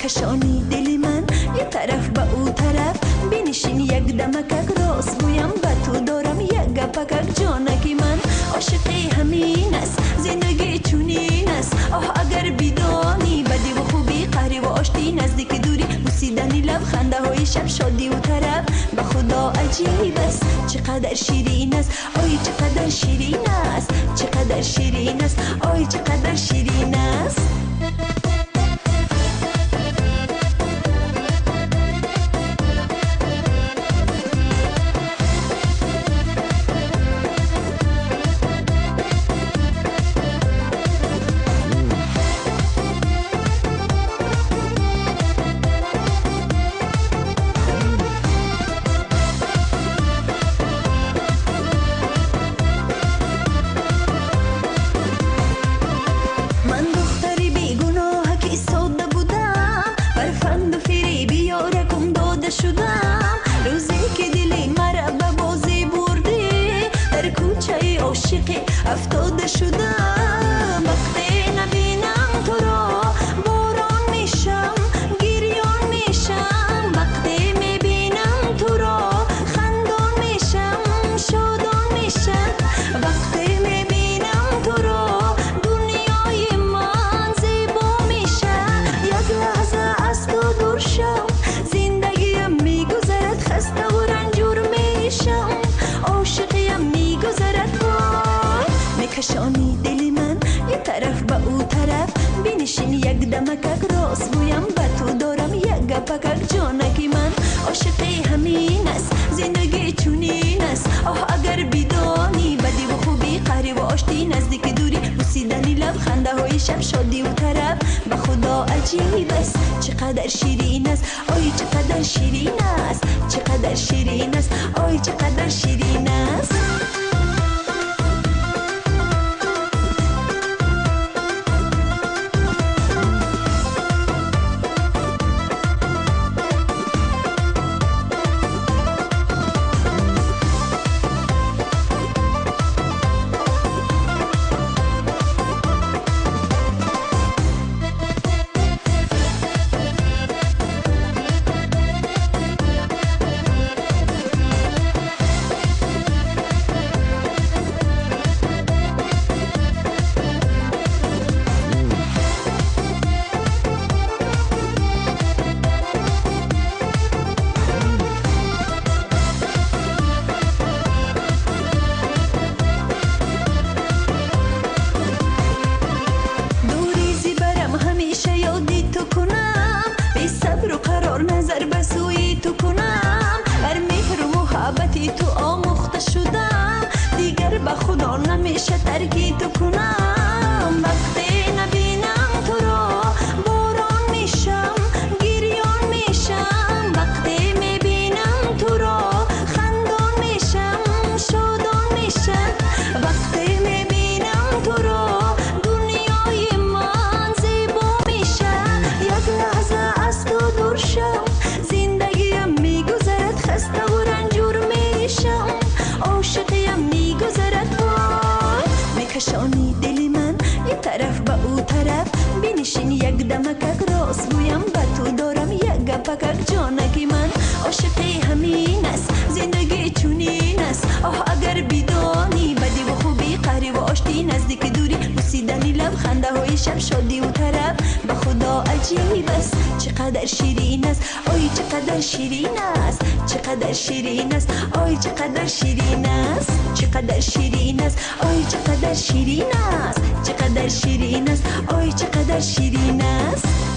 میکشانی دل من یه طرف به او طرف، بنشین یک دمکک راست گویم به تو دارم یک گپکک جانکی من. عاشقی همین است زندگی چونین است، آه اگر بدانی بدی و خوبی قهری و آشتی نزدیک دوری بوسیدنی لبخنده های شب شادی و طرب به خدا عجیب است چقدر شیرین است، آی چقدر شیرین است، چقدر شیرین است، آی چقدر شیرین است. افتاده شدم وقتی نبینم تو را باران میشم گریان میشم، وقتی میبینم تو را خندان میشم شادان میشم، وقتی میبینم تو را دنیای من زیبا میشه. یک لحظه از تو دور شم زندگیم میگذرد خسته و رنجور میشم، عاشقیم میگذرد میکشانی دل من یه طرف به او طرف، بنشین یک دمکک راست گویم به تو دارم یک گپکک جانکی من. عاشقی همین است زندگی چونین است، آه اگر بدانی بدی و خوبی قهری و آشتی نزدیک دوری بوسیدنی لبخنده های شب شادی و طرب به خدا عجیب است چقدر شیرین است، آی چقدر شیرین است، چقدر شیرین است، آی چقدر شیرین است. تو آموخته شدم دیگر به خدا نمیشه ترکی تو کنم، وقتی نبینم تو را باران میشم گریان میشم، وقتی میبینم تو را خندان میشم شادان میشم، وقتی میبینم تو را دنیای من زیبا میشه. یک لحظه از تو دور شم زندگیم میگذرد خسته و رنجور میشم، عاشقیم میگذرد وای. میکشانی دل من یه طرف به او طرف، بنشین یک دمکک راست گویم به تو دارم یک گپکک جانکی من. عاشقی همین است زندگی چونین است، آه اگر بدانی بدی و خوبی قهری و آشتی نزدیک دوری بوسیدنی لبخنده های شب شادی و طرب به خدا عجیب است چقدر شیرین است، آی چقدر شیرین است، چقدر شیرین است، آی چقدر شیرین است، چقدر شیرین است، آی چقدر شیرین است، چقدر شیرین است، آی چقدر شیرین است.